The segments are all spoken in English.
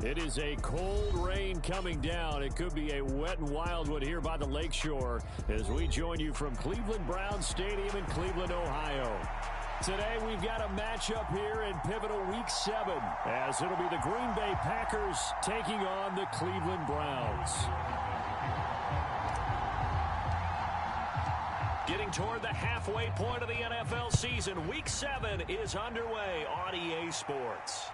It is a cold rain coming down. It could be a wet and wild one here by the lakeshore as we join you from Cleveland Browns Stadium in Cleveland, Ohio. Today we've got a matchup here in pivotal Week 7 as it'll be the Green Bay Packers taking on the Cleveland Browns. Getting toward the halfway point of the NFL season, Week 7 is underway on EA Sports.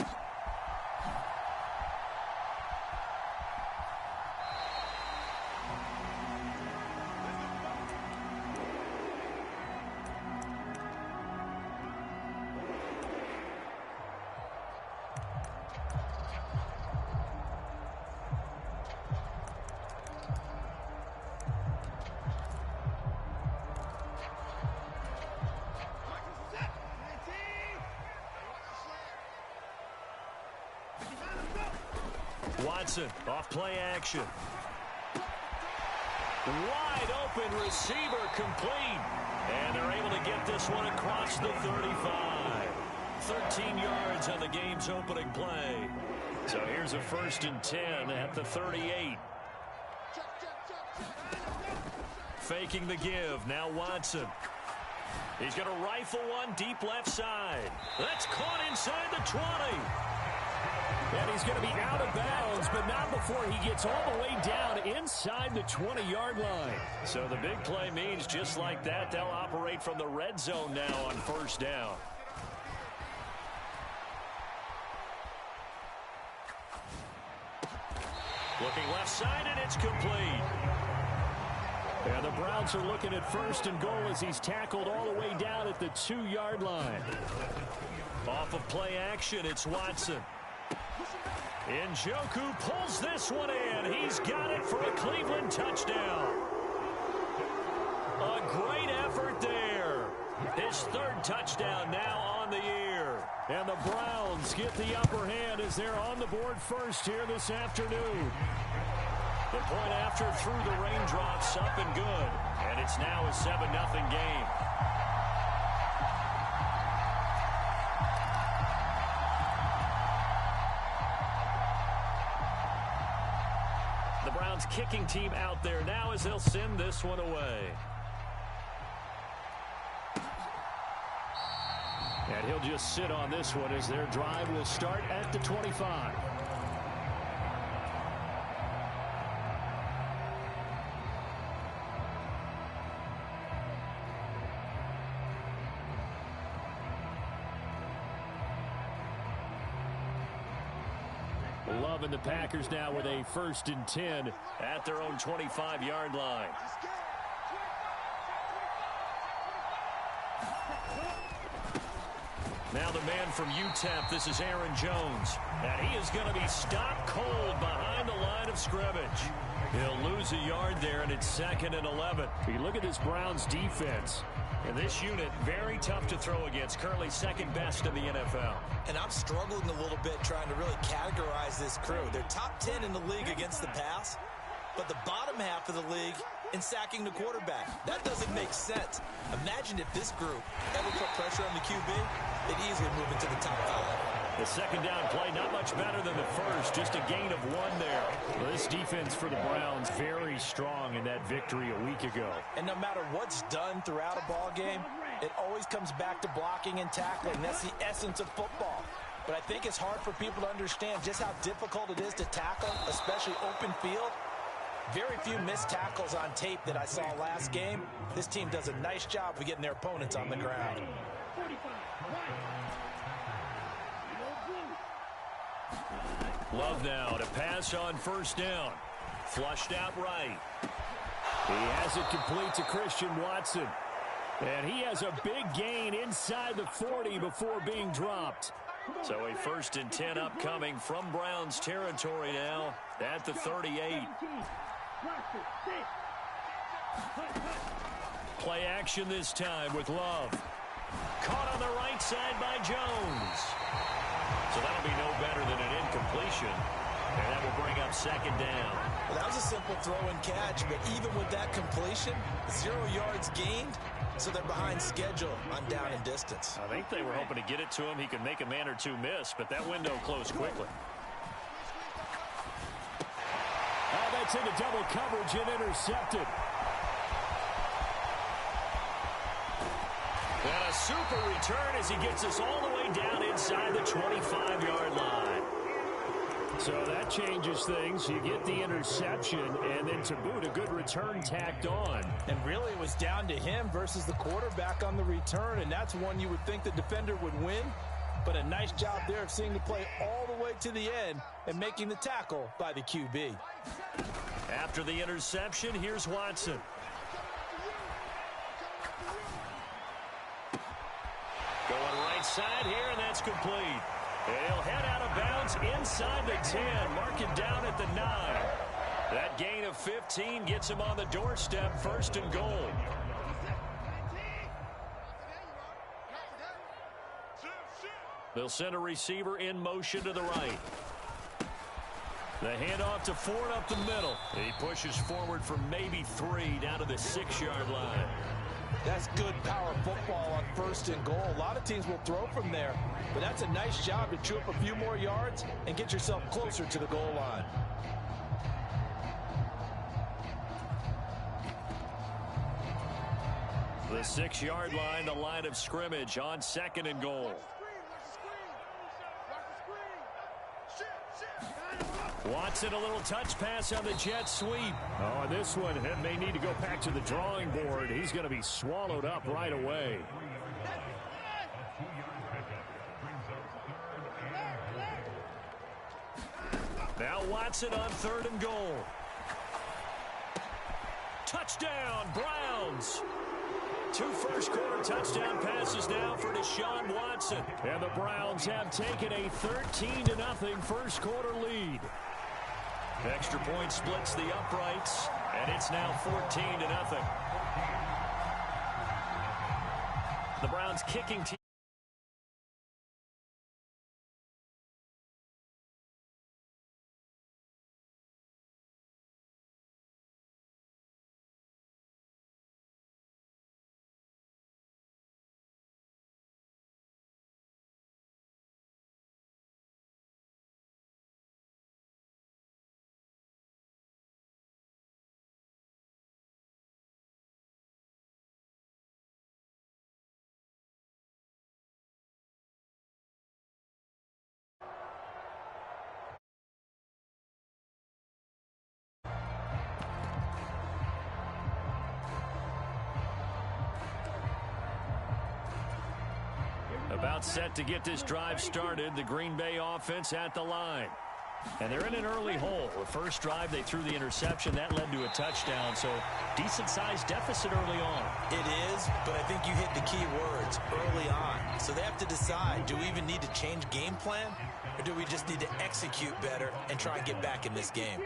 Watson off play action. Wide open receiver complete. And they're able to get this one across the 35. 13 yards on the game's opening play. So here's a 1st and 10 at the 38. Faking the give. Now Watson. He's going to rifle one deep left side. That's caught inside the 20. And he's going to be out of bounds, but not before he gets all the way down inside the 20-yard line. So the big play means just like that, they'll operate from the red zone now on 1st down. Looking left side, and it's complete. And the Browns are looking at 1st and goal as he's tackled all the way down at the 2-yard line. Off of play action, it's Watson. Njoku pulls this one in. He's got it for a Cleveland touchdown. A great effort there. His 3rd touchdown now on the year. And the Browns get the upper hand as they're on the board first here this afternoon. The point after through the raindrops up and good. And it's now a 7-0 game. Browns kicking team out there now as they'll send this one away. And he'll just sit on this one as their drive will start at the 25. Love and the Packers now with a 1st and 10 at their own 25-yard line. Now the man from UTEP, this is Aaron Jones. And he is going to be stopped cold behind the line of scrimmage. He'll lose a yard there, and it's 2nd and 11. You look at this Browns defense. And this unit, very tough to throw against, currently 2nd best in the NFL. And I'm struggling a little bit trying to really categorize this crew. They're top 10 in the league against the pass, but the bottom half of the league in sacking the quarterback. That doesn't make sense. Imagine if this group ever put pressure on the QB, they'd easily move into the top 5. The 2nd down play, not much better than the 1st, just a gain of 1 there. Well, this defense for the Browns very strong in that victory a week ago. And no matter what's done throughout a ball game, it always comes back to blocking and tackling. That's the essence of football. But I think it's hard for people to understand just how difficult it is to tackle, especially open field. Very few missed tackles on tape that I saw last game. This team does a nice job of getting their opponents on the ground. Love now to pass on 1st down. Flushed out right. He has it complete to Christian Watson. And he has a big gain inside the 40 before being dropped. So a 1st and 10 upcoming from Browns territory now at the 38. Play action this time with Love. Caught on the right side by Jones. So that'll be no better than an incompletion. And that will bring up 2nd down. Well, that was a simple throw and catch, but even with that completion, 0 yards gained, so they're behind schedule on down and distance. I think they were hoping to get it to him. He could make a man or two miss, but that window closed quickly. gets into double coverage and intercepted. And a super return as he gets us all the way down inside the 25-yard line. So that changes things. You get the interception, and then to boot, a good return tacked on. And really, it was down to him versus the quarterback on the return, and that's one you would think the defender would win. But a nice job there of seeing the play all the way to the end and making the tackle by the QB. After the interception, here's Watson. Going right side here, and that's complete. He'll head out of bounds inside the 10. Mark it down at the 9. That gain of 15 gets him on the doorstep, 1st and goal. They'll send a receiver in motion to the right. The handoff to Ford up the middle. He pushes forward for maybe 3 down to the 6-yard line. That's good power football on 1st and goal. A lot of teams will throw from there, but that's a nice job to chew up a few more yards and get yourself closer to the goal line. The 6-yard line, the line of scrimmage on 2nd and goal. Watson, a little touch pass on the jet sweep. Oh, this one may need to go back to the drawing board. He's going to be swallowed up right away. Now Watson on 3rd and goal. Touchdown, Browns. 2 first-quarter touchdown passes now for Deshaun Watson. And the Browns have taken a 13-0 first-quarter lead. Extra point splits the uprights, and it's now 14-0. The Browns kicking team. About set to get this drive started. The Green Bay offense at the line. And they're in an early hole. The first drive, they threw the interception. That led to a touchdown. So decent-sized deficit early on. It is, but I think you hit the key words early on. So they have to decide, do we even need to change game plan? Or do we just need to execute better and try and get back in this game?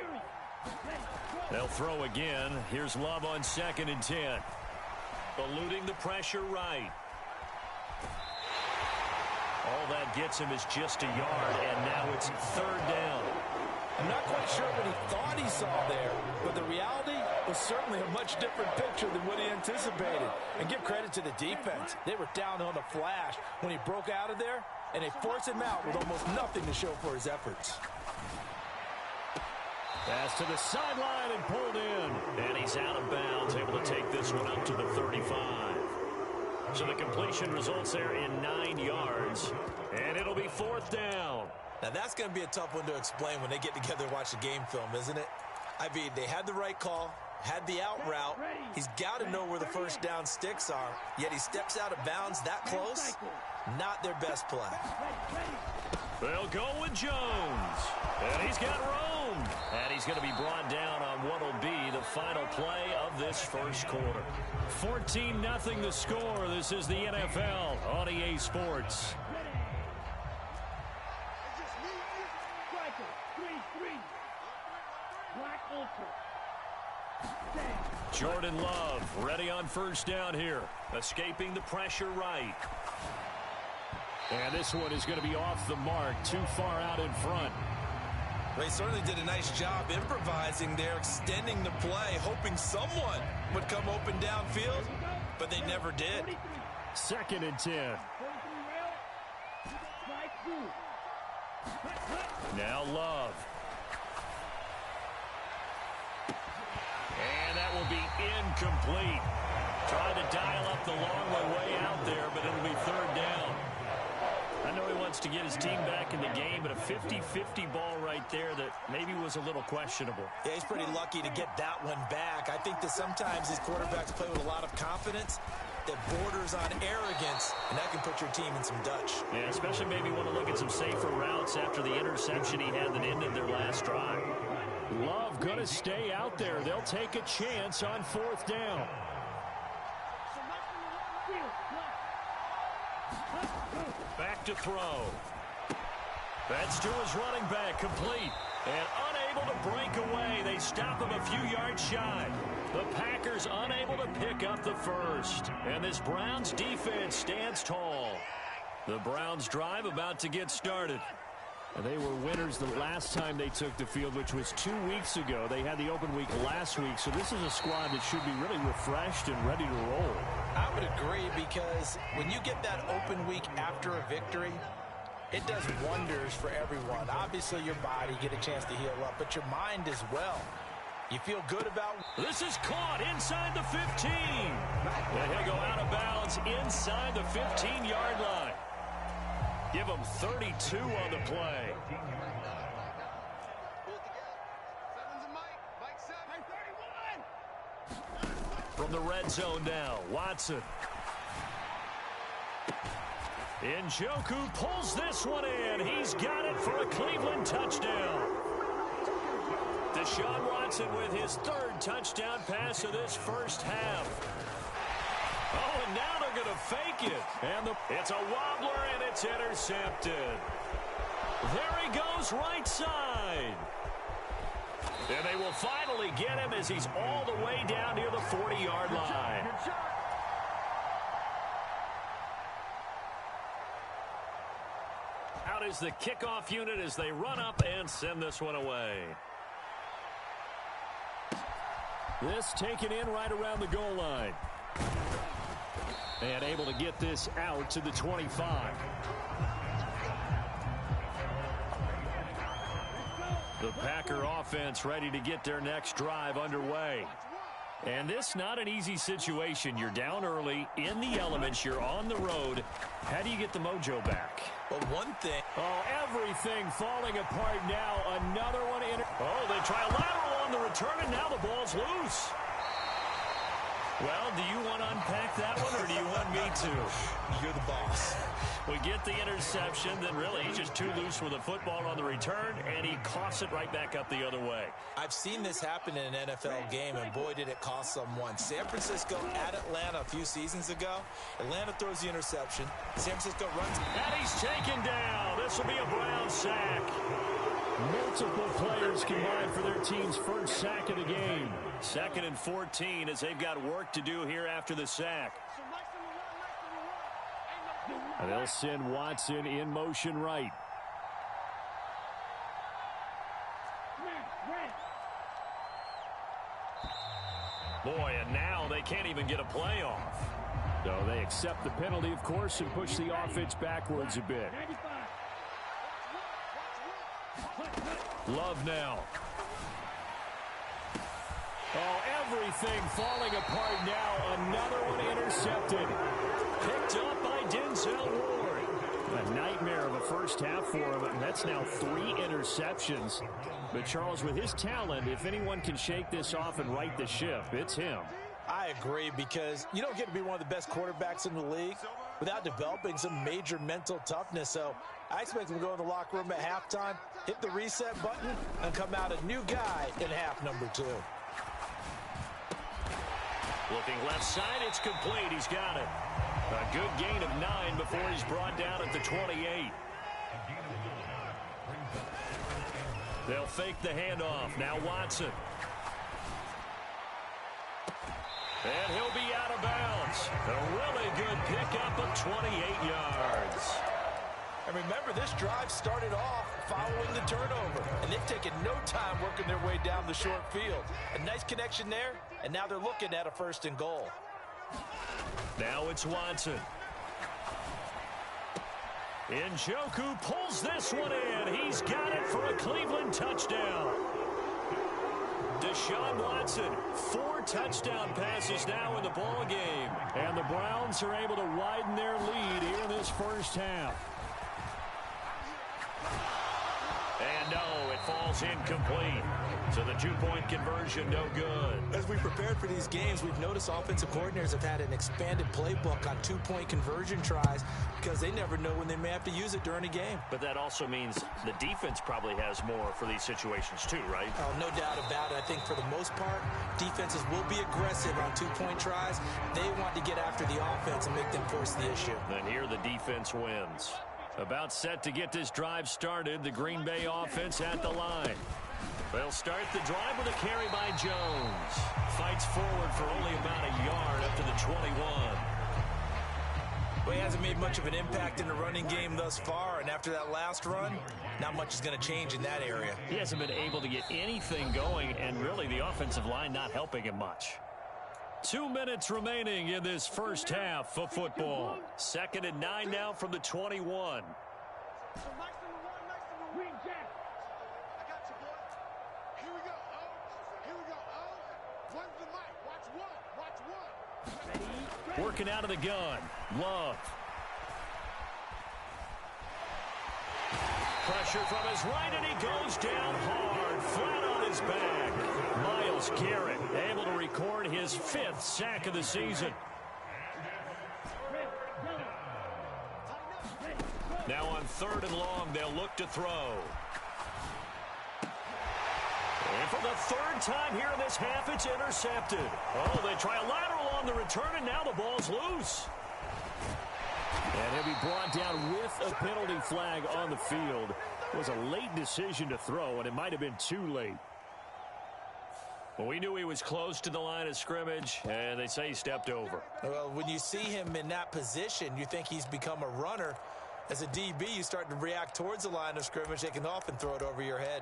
They'll throw again. Here's Love on 2nd and 10. Eluding the pressure right. All that gets him is just a yard, and now it's 3rd down. I'm not quite sure what he thought he saw there, but the reality was certainly a much different picture than what he anticipated. And give credit to the defense. They were down on the flash when he broke out of there, and they forced him out with almost nothing to show for his efforts. Pass to the sideline and pulled in. And he's out of bounds, able to take this one up to the 35. So the completion results there in 9 yards. And it'll be 4th down. Now that's going to be a tough one to explain when they get together and watch the game film, isn't it? I mean, they had the right call, had the out route. He's got to know where the first down sticks are, yet he steps out of bounds that close. Not their best play. They'll go with Jones. And he's got room. And he's going to be brought down on what will be the final play of this first quarter. 14-0 the score. This is the NFL on EA Sports. Jordan Love ready on first down here. Escaping the pressure right. And this one is going to be off the mark. Too far out in front. Well, he certainly did a nice job improvising there, extending the play, hoping someone would come open downfield, but they never did. 2nd and 10. Now Love. will be incomplete. Trying to dial up the long way out there, but it'll be third down. I know he wants to get his team back in the game, but a 50-50 ball right there that maybe was a little questionable. Yeah, he's pretty lucky to get that one back. I think that sometimes these quarterbacks play with a lot of confidence that borders on arrogance, and that can put your team in some Dutch. Yeah, especially maybe want to look at some safer routes after the interception he had that ended their last drive. Love going to stay out there. They'll take a chance on fourth down. Back to throw. That's to his running back, complete. And unable to break away. They stop him a few yards shy. The Packers unable to pick up the first. And this Browns defense stands tall. The Browns drive about to get started. And they were winners the last time they took the field, which was 2 weeks ago. They had the open week last week, so this is a squad that should be really refreshed and ready to roll. I would agree, because when you get that open week after a victory, it does wonders for everyone. Obviously, your body get a chance to heal up, but your mind as well. You feel good about... This is caught inside the 15. And he'll go out of bounds inside the 15-yard line. Give him 32 on the play. From the red zone now, Watson. Njoku pulls this one in. He's got it for a Cleveland touchdown. Deshaun Watson with his third touchdown pass of this first half. Oh, and now they're going to fake it. And it's a wobbler, and it's intercepted. There he goes, right side. And they will finally get him as he's all the way down near the 40-yard line. Out is the kickoff unit as they run up and send this one away. This taken in right around the goal line. And able to get this out to the 25. The Packer offense ready to get their next drive underway. And this not an easy situation. You're down early, in the elements, you're on the road. How do you get the mojo back? Well, one thing. Oh, everything falling apart now. Another one in. Oh, they try a lateral on the return, and now the ball's loose. Well, do you want to unpack that one, or do you want me to? You're the boss. We get the interception, then really he's just too loose with the football on the return, and he coughs it right back up the other way. I've seen this happen in an NFL game, and boy, did it cost someone. San Francisco at Atlanta a few seasons ago. Atlanta throws the interception. San Francisco runs. And he's taken down. This will be a Brown sack. Multiple players combined for their team's first sack of the game. 2nd and 14 as they've got work to do here after the sack. And they'll send Watson in motion right. Boy, and now they can't even get a play off. So they accept the penalty, of course, and push the offense backwards a bit. Love now. Oh, everything falling apart now. Another one intercepted. Picked up by Denzel Ward. A nightmare of a first half for him, and that's now 3 interceptions. But Charles, with his talent, if anyone can shake this off and right the ship, it's him. I agree, because you don't get to be one of the best quarterbacks in the league without developing some major mental toughness. So I expect him to go in the locker room at halftime, hit the reset button, and come out a new guy in half number 2. Looking left side, it's complete. He's got it. A good gain of 9 before he's brought down at the 28. They'll fake the handoff. Now Watson. And he'll be out of bounds. A really good pickup of 28 yards. And remember, this drive started off following the turnover, and they've taken no time working their way down the short field. A nice connection there, and now they're looking at a 1st and goal. Now it's Watson. Njoku pulls this one in. He's got it for a Cleveland touchdown. Deshaun Watson, 4 touchdown passes now in the ball game. And the Browns are able to widen their lead here in this first half. And no, it falls incomplete. So the 2-point conversion, no good. As we prepared for these games, we've noticed offensive coordinators have had an expanded playbook on 2-point conversion tries because they never know when they may have to use it during a game. But that also means the defense probably has more for these situations too, right? Oh, no doubt about it. I think for the most part, defenses will be aggressive on 2-point tries. They want to get after the offense and make them force the issue. And here the defense wins. About set to get this drive started, the Green Bay offense at the line. They'll start the drive with a carry by Jones. Fights forward for only about a yard up to the 21. Well, he hasn't made much of an impact in the running game thus far, and after that last run, not much is going to change in that area. He hasn't been able to get anything going, and really the offensive line not helping him much. 2 minutes remaining in this first half of football. 2nd and 9 now from the 21. Working out of the gun. Love. Pressure from his right, and he goes down hard, flat on his back. Myles Garrett able to record his 5th sack of the season. Now on 3rd and long, they'll look to throw. And for the 3rd time here in this half, it's intercepted. Oh, they try a lateral on the return, and now the ball's loose. And he'll be brought down with a penalty flag on the field. It was a late decision to throw, and it might have been too late. Well, we knew he was close to the line of scrimmage, and they say he stepped over. Well, when you see him in that position, you think he's become a runner. As a DB, you start to react towards the line of scrimmage. They can often throw it over your head.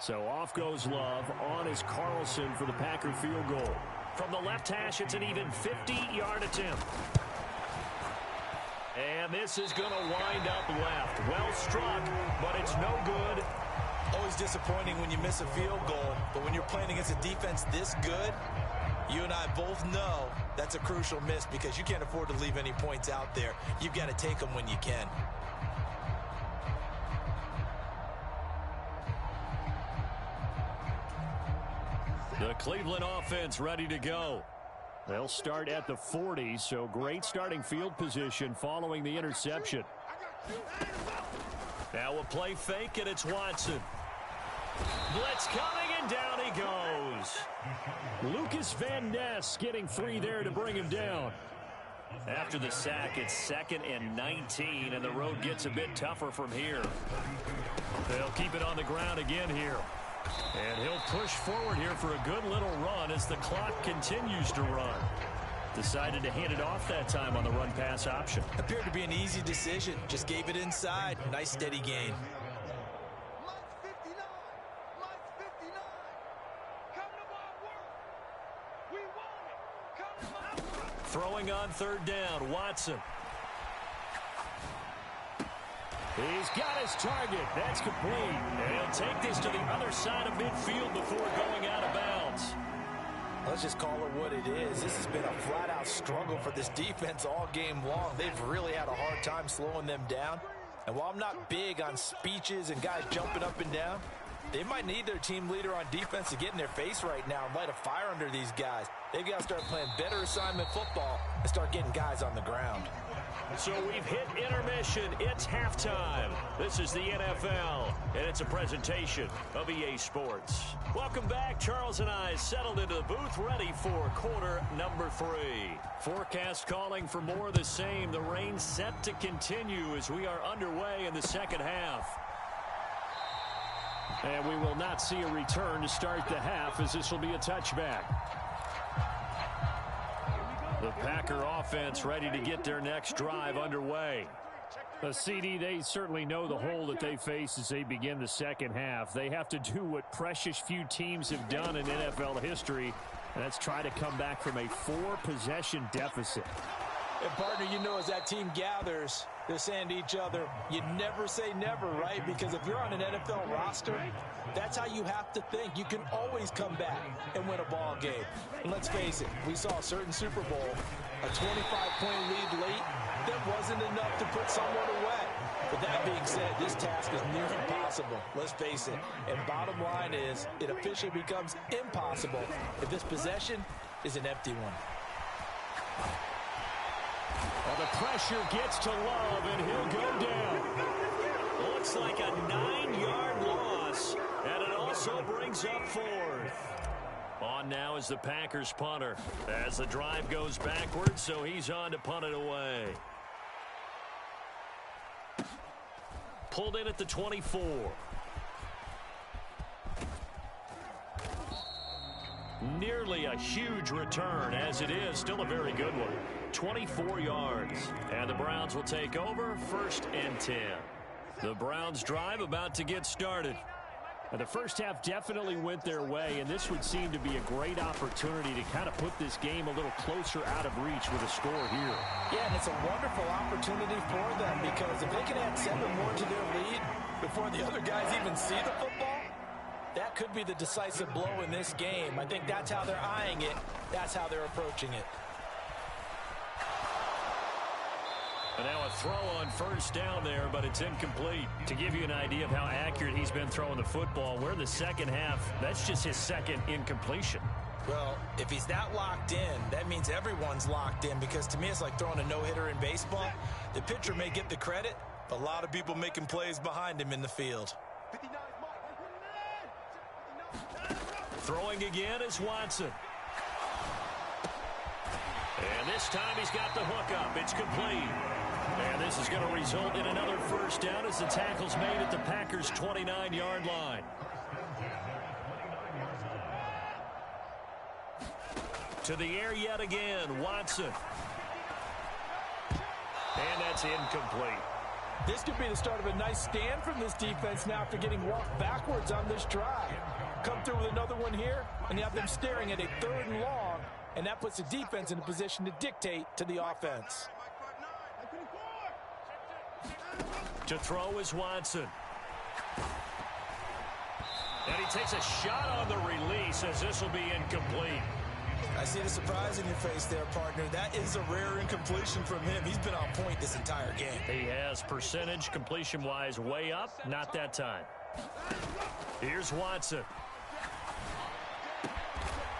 So off goes Love. On is Carlson for the Packer field goal. From the left hash, it's an even 50-yard attempt. And this is going to wind up left. Well struck, but it's no good. Always disappointing when you miss a field goal, but when you're playing against a defense this good, you and I both know that's a crucial miss because you can't afford to leave any points out there. You've got to take them when you can. The Cleveland offense ready to go. They'll start at the 40, so great starting field position following the interception. Now a play fake, and it's Watson. Blitz coming, and down he goes. Lucas Van Ness getting free there to bring him down. After the sack, it's 2nd and 19, and the road gets a bit tougher from here. They'll keep it on the ground again here. And he'll push forward here for a good little run as the clock continues to run. Decided to hand it off that time on the run-pass option. Appeared to be an easy decision. Just gave it inside. Nice steady gain. Throwing on 3rd down, Watson. He's got his target. That's complete. And he'll take this to the other side of midfield before going out of bounds. Let's just call it what it is. This has been a flat-out struggle for this defense all game long. They've really had a hard time slowing them down. And while I'm not big on speeches and guys jumping up and down, they might need their team leader on defense to get in their face right now and light a fire under these guys. They've got to start playing better assignment football and start getting guys on the ground. So we've hit intermission. It's halftime. This is the NFL, and it's a presentation of EA Sports. Welcome back. Charles and I settled into the booth, ready for quarter number 3. Forecast calling for more of the same. The rain set to continue as we are underway in the second half. And we will not see a return to start the half, as this will be a touchback. The Packer offense ready to get their next drive underway. CD, they certainly know the hole that they face as they begin the second half. They have to do what precious few teams have done in NFL history, and that's try to come back from a 4-possession deficit. And, partner, you know, as that team gathers, they're saying to each other, you never say never, right? Because if you're on an NFL roster, that's how you have to think. You can always come back and win a ball game. And let's face it, we saw a certain Super Bowl, a 25-point lead late, that wasn't enough to put someone away. But that being said, this task is near impossible. Let's face it. And bottom line is, it officially becomes impossible if this possession is an empty one. Well, the pressure gets to Love, and he'll go down. Looks like a 9-yard loss, and it also brings up 4th. On now is the Packers punter as the drive goes backwards, so he's on to punt it away. Pulled in at the 24. Nearly a huge return, as it is still a very good one. 24 yards. And the Browns will take over, 1st and 10. The Browns drive about to get started. And the first half definitely went their way, and this would seem to be a great opportunity to kind of put this game a little closer out of reach with a score here. Yeah, and it's a wonderful opportunity for them, because if they can add 7 more to their lead before the other guys even see the football, that could be the decisive blow in this game. I think that's how they're eyeing it. That's how they're approaching it. And now a throw on 1st down there, but it's incomplete. To give you an idea of how accurate he's been throwing the football, we're in the second half. That's just his 2nd incompletion. Well, if he's that locked in, that means everyone's locked in, because to me it's like throwing a no-hitter in baseball. The pitcher may get the credit, but a lot of people making plays behind him in the field. Throwing again is Watson. And this time he's got the hook up. It's complete. And this is going to result in another 1st down as the tackle's made at the Packers' 29-yard line. To the air yet again, Watson. And that's incomplete. This could be the start of a nice stand from this defense now after getting walked backwards on this drive. Come through with another one here, and you have them staring at a 3rd and long, and that puts the defense in a position to dictate to the offense. To throw is Watson. And he takes a shot on the release as this will be incomplete. I see the surprise in your face there, partner. That is a rare incompletion from him. He's been on point this entire game. He has percentage completion-wise way up. Not that time. Here's Watson.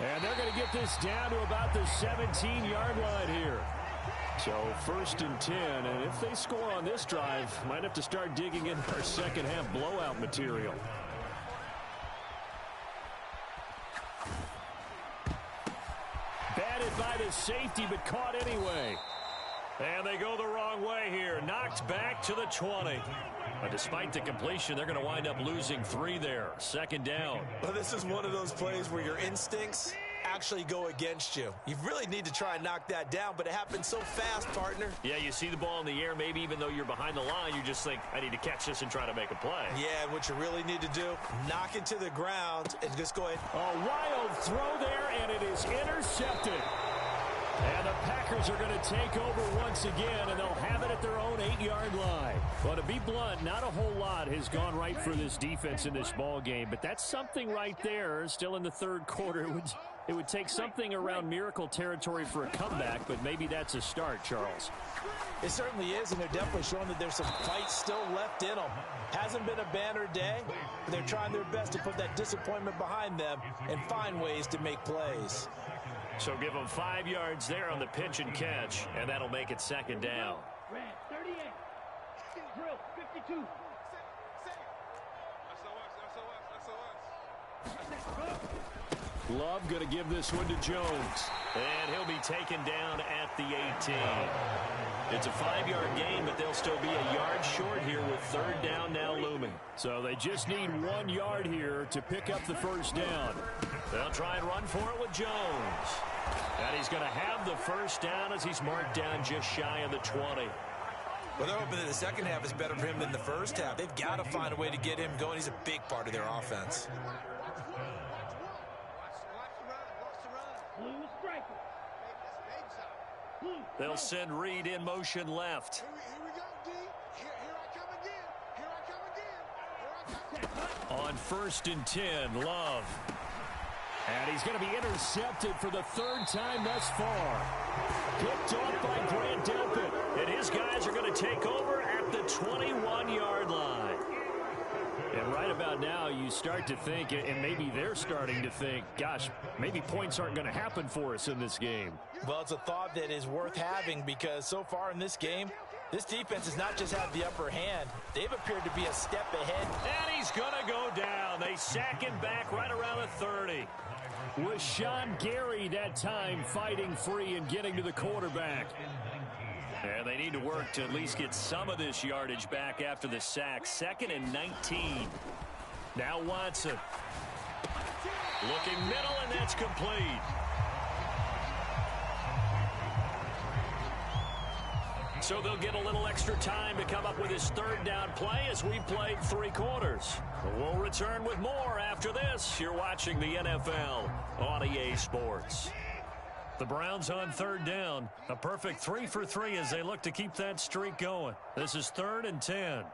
And they're going to get this down to about the 17-yard line here. So 1st and 10, and if they score on this drive, might have to start digging in our second half blowout material. Batted by the safety, but caught anyway. And they go the wrong way here. Knocked back to the 20. But despite the completion, they're going to wind up losing 3 there. 2nd down. Well, this is one of those plays where your instincts actually go against you. You really need to try and knock that down, but it happens so fast, partner. Yeah, you see the ball in the air, maybe even though you're behind the line, you just think, I need to catch this and try to make a play. Yeah, what you really need to do, knock it to the ground and just go ahead. A wild throw there, and it is intercepted. And the Packers are going to take over once again, and they'll have it at their own 8-yard line. Well, to be blunt, not a whole lot has gone right for this defense in this ball game, but that's something right there. Still in the 3rd quarter, it would take something around miracle territory for a comeback, but maybe that's a start, Charles. It certainly is, and they're definitely showing that there's some fight still left in them. Hasn't been a banner day, but they're trying their best to put that disappointment behind them and find ways to make plays. So give them 5 yards there on the pitch and catch, and that'll make it 2nd down. Red 38, drill 52. Love going to give this one to Jones. And he'll be taken down at the 18. It's a 5-yard gain, but they'll still be a yard short here with 3rd down now looming. So they just need 1 yard here to pick up the 1st down. They'll try and run for it with Jones. And he's going to have the 1st down as he's marked down just shy of the 20. Well, they're hoping that the second half is better for him than the first half. They've got to find a way to get him going. He's a big part of their offense. They'll send Reed in motion left. Here we go, D. Here I come again. Here I come again. On 1st and 10, Love. And he's going to be intercepted for the 3rd time thus far. Picked off by Grant Delpit. And his guys are going to take over at the 21-yard line. And right about now, you start to think, and maybe they're starting to think, gosh, maybe points aren't going to happen for us in this game. Well, it's a thought that is worth having because so far in this game, this defense has not just had the upper hand. They've appeared to be a step ahead. And he's going to go down. They sack him back right around the 30. With Sean Gary that time fighting free and getting to the quarterback. And they need to work to at least get some of this yardage back after the sack. 2nd and 19. Now Watson. Looking middle, and that's complete. So they'll get a little extra time to come up with his 3rd down play as we played 3 quarters. We'll return with more after this. You're watching the NFL on EA Sports. The Browns on 3rd down. A perfect 3 for 3 as they look to keep that streak going. This is 3rd and 10.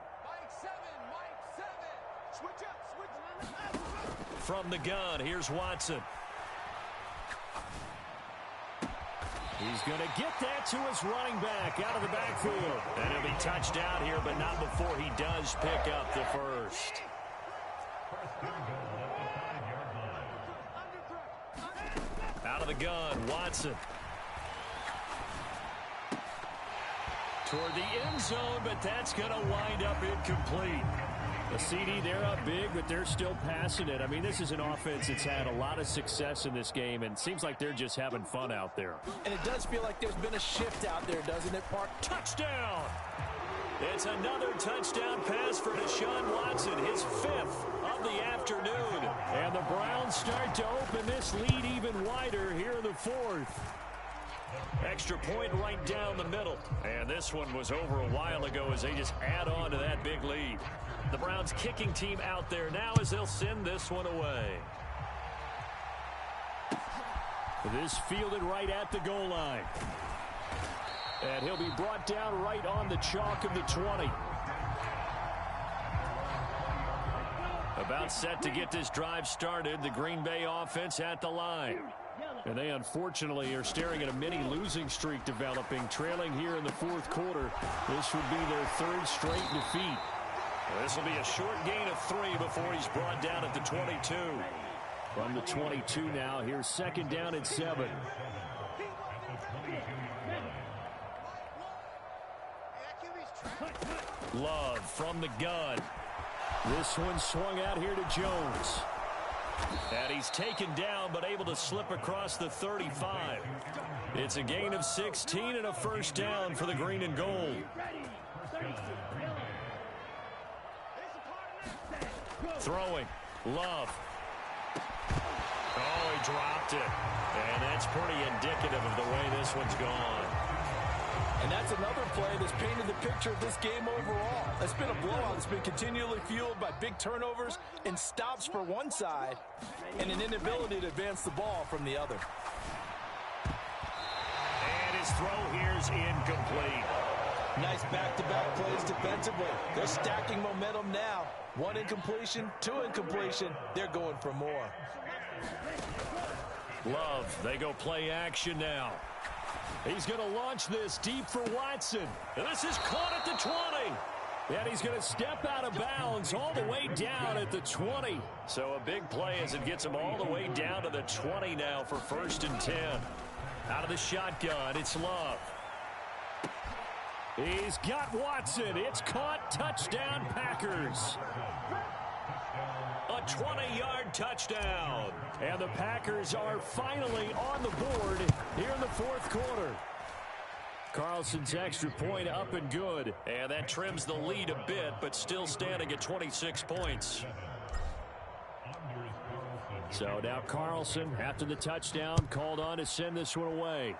From the gun, here's Watson. He's going to get that to his running back out of the backfield. And he'll be touched out here, but not before he does pick up the 1st. Out of the gun, Watson. Toward the end zone, but that's going to wind up incomplete. A CD, they're up big, but they're still passing it. I mean, this is an offense that's had a lot of success in this game, and it seems like they're just having fun out there. And it does feel like there's been a shift out there, doesn't it, Park? Touchdown! It's another touchdown pass for Deshaun Watson, his 5th of the afternoon. And the Browns start to open this lead even wider here in the 4th. Extra point right down the middle. And this one was over a while ago as they just add on to that big lead. The Browns kicking team out there now as they'll send this one away. This fielded right at the goal line. And he'll be brought down right on the chalk of the 20. About set to get this drive started. The Green Bay offense at the line. And they unfortunately are staring at a mini losing streak developing, trailing here in the 4th quarter. This would be their 3rd straight defeat. This will be a short gain of 3 before he's brought down at the 22. From the 22 now, here's 2nd down and 7. Love from the gun. This one swung out here to Jones. And he's taken down but able to slip across the 35. It's a gain of 16 and a 1st down for the green and gold. Throwing. Love. Oh, he dropped it. And that's pretty indicative of the way this one's gone. And that's another play that's painted the picture of this game overall. It's been a blowout that's been continually fueled by big turnovers and stops for one side and an inability to advance the ball from the other. And his throw here's incomplete. Nice back-to-back plays defensively. They're stacking momentum now. 1 incompletion, 2 incompletion. They're going for more. Love, they go play action now. He's going to launch this deep for Watson. And this is caught at the 20. And he's going to step out of bounds all the way down at the 20. So a big play as it gets him all the way down to the 20 now for 1st and 10. Out of the shotgun, it's Love. He's got Watson. It's caught. Touchdown, Packers. A 20-yard touchdown. And the Packers are finally on the board here in the 4th quarter. Carlson's extra point up and good. And that trims the lead a bit, but still standing at 26 points. So now Carlson, after the touchdown, called on to send this one away.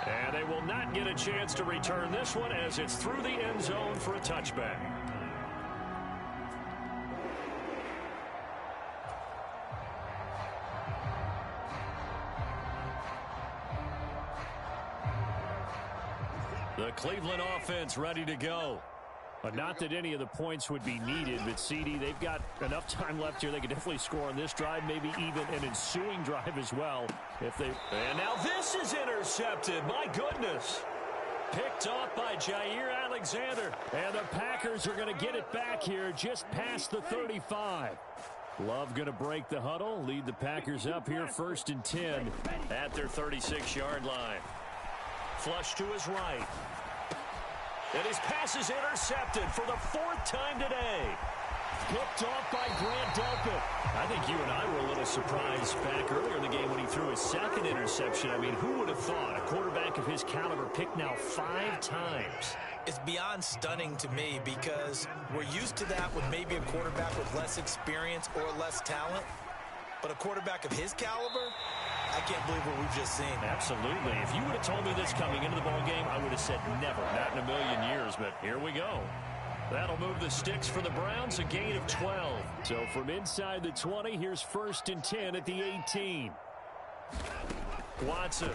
And they will not get a chance to return this one as it's through the end zone for a touchback. The Cleveland offense ready to go. But not that any of the points would be needed, but CD, they've got enough time left here. They could definitely score on this drive, maybe even an ensuing drive as well. And now this is intercepted. My goodness. Picked off by Jair Alexander. And the Packers are going to get it back here just past the 35. Love going to break the huddle, lead the Packers up here 1st and 10 at their 36-yard line. Flush to his right. And his pass is intercepted for the 4th time today. Picked off by Grant Delpit. I think you and I were a little surprised back earlier in the game when he threw his 2nd interception. I mean, who would have thought a quarterback of his caliber picked now 5 times? It's beyond stunning to me because we're used to that with maybe a quarterback with less experience or less talent. But a quarterback of his caliber, I can't believe what we've just seen. Absolutely. If you would have told me this coming into the ball game, I would have said never, not in a million years, but here we go. That'll move the sticks for the Browns, a gain of 12. So from inside the 20, here's 1st and 10 at the 18. Watson.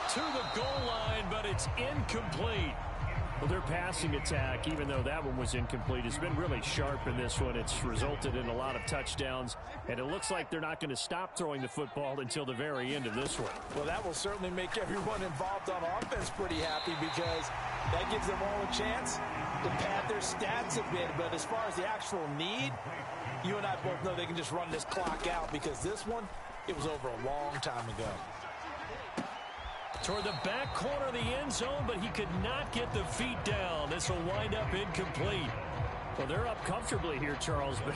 To the goal line, but it's incomplete. Well, their passing attack, even though that one was incomplete, has been really sharp in this one. It's resulted in a lot of touchdowns, and it looks like they're not going to stop throwing the football until the very end of this one. Well, that will certainly make everyone involved on offense pretty happy because that gives them all a chance to pad their stats a bit. But as far as the actual need, you and I both know they can just run this clock out because this one, it was over a long time ago. Toward the back corner of the end zone, but he could not get the feet down. This will wind up incomplete. Well, they're up comfortably here, Charles, but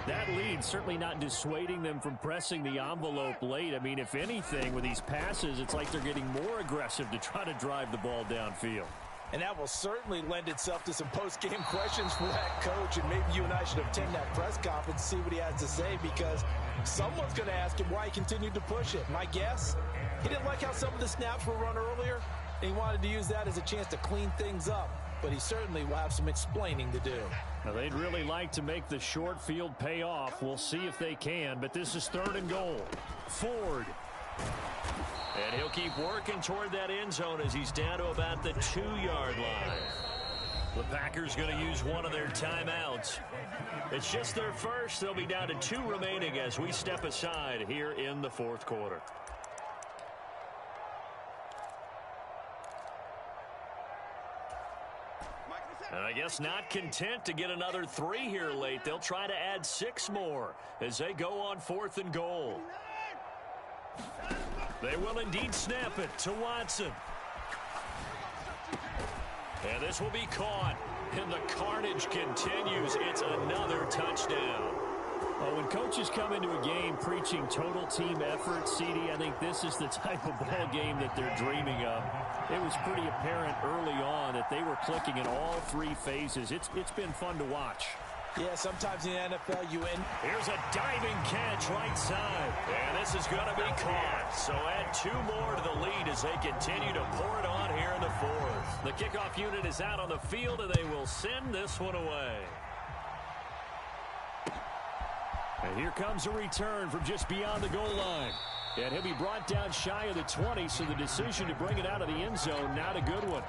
that lead certainly not dissuading them from pressing the envelope late. I mean, if anything, with these passes, it's like they're getting more aggressive to try to drive the ball downfield. And that will certainly lend itself to some post-game questions for that coach. And maybe you and I should attend that press conference and see what he has to say because someone's going to ask him why he continued to push it. My guess, he didn't like how some of the snaps were run earlier, and he wanted to use that as a chance to clean things up. But he certainly will have some explaining to do. Now, they'd really like to make the short field pay off. We'll see if they can, but this is 3rd and goal. Ford. And he'll keep working toward that end zone as he's down to about the 2-yard line. The Packers going to use one of their timeouts. It's just their first. They'll be down to 2 remaining as we step aside here in the 4th quarter. And I guess not content to get another 3 here late. They'll try to add 6 more as they go on 4th and goal. They will indeed snap it to Watson. And this will be caught. And the carnage continues. It's another touchdown. Well, when coaches come into a game preaching total team effort, CD, I think this is the type of ball game that they're dreaming of. It was pretty apparent early on that they were clicking in all 3 phases. It's been fun to watch. Yeah, sometimes in the NFL you win. Here's a diving catch right side. And this is going to be caught. So add 2 more to the lead as they continue to pour it on here in the 4th. The kickoff unit is out on the field, and they will send this one away. And here comes a return from just beyond the goal line. And he'll be brought down shy of the 20, so the decision to bring it out of the end zone, not a good one.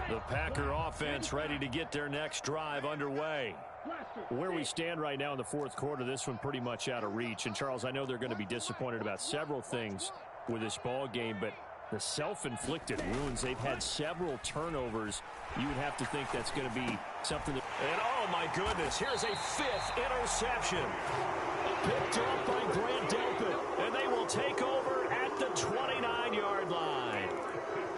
The Packer offense ready to get their next drive underway. Where we stand right now in the 4th quarter, this one pretty much out of reach. And, Charles, I know they're going to be disappointed about several things with this ball game, but the self-inflicted wounds, they've had several turnovers. You would have to think that's going to be something that... And, oh, my goodness, here's a 5th interception. Picked up by Grant Delpit, and they will take over at the 29-yard line.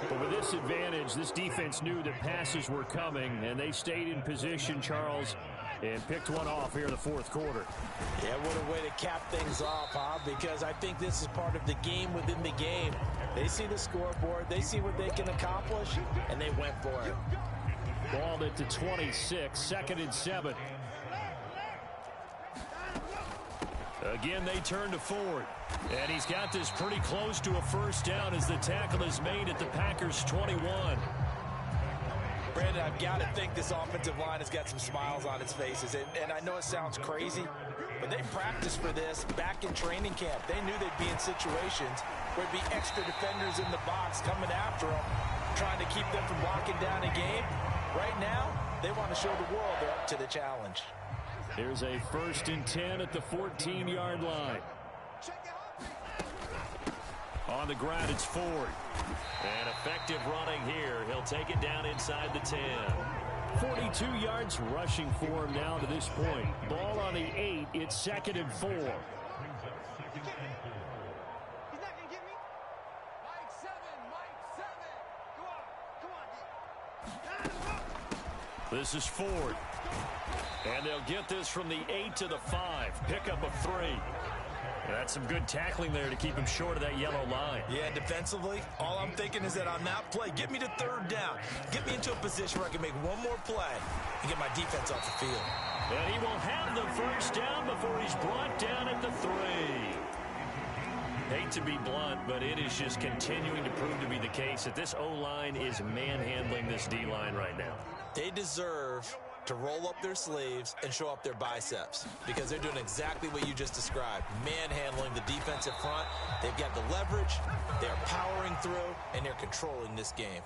But with this advantage, this defense knew that passes were coming, and they stayed in position, Charles. and picked one off here in the fourth quarter. Yeah, what a way to cap things off, huh? Because I think this is part of the game within the game. They see the scoreboard, they see what they can accomplish, and they went for it. Balled it to 26, 2nd and 7. Again, they turn to Ford. And he's got this pretty close to a first down as the tackle is made at the Packers' 21. Brandon, I've got to think this offensive line has got some smiles on its faces. And I know it sounds crazy, but they practiced for this back in training camp. They knew they'd be in situations where there'd be extra defenders in the box coming after them, trying to keep them from locking down a game. Right now, they want to show the world they're up to the challenge. Here's a 1st and 10 at the 14-yard line. On the ground, it's Ford. And effective running here. He'll take it down inside the 10. 42 yards rushing for him now to this point. Ball on the 8. It's 2nd and 4. He's not going to get me. Mike 7. Come on. This is Ford. And they'll get this from the 8 to the 5. Pickup of 3. And that's some good tackling there to keep him short of that yellow line. Yeah, defensively, all I'm thinking is that on that play, get me to 3rd down. Get me into a position where I can make one more play and get my defense off the field. And he will have the first down before he's brought down at the 3. Hate to be blunt, but it is just continuing to prove to be the case that this O-line is manhandling this D-line right now. They deserve to roll up their sleeves and show up their biceps because they're doing exactly what you just described, manhandling the defensive front. They've got the leverage, they're powering through, and they're controlling this game.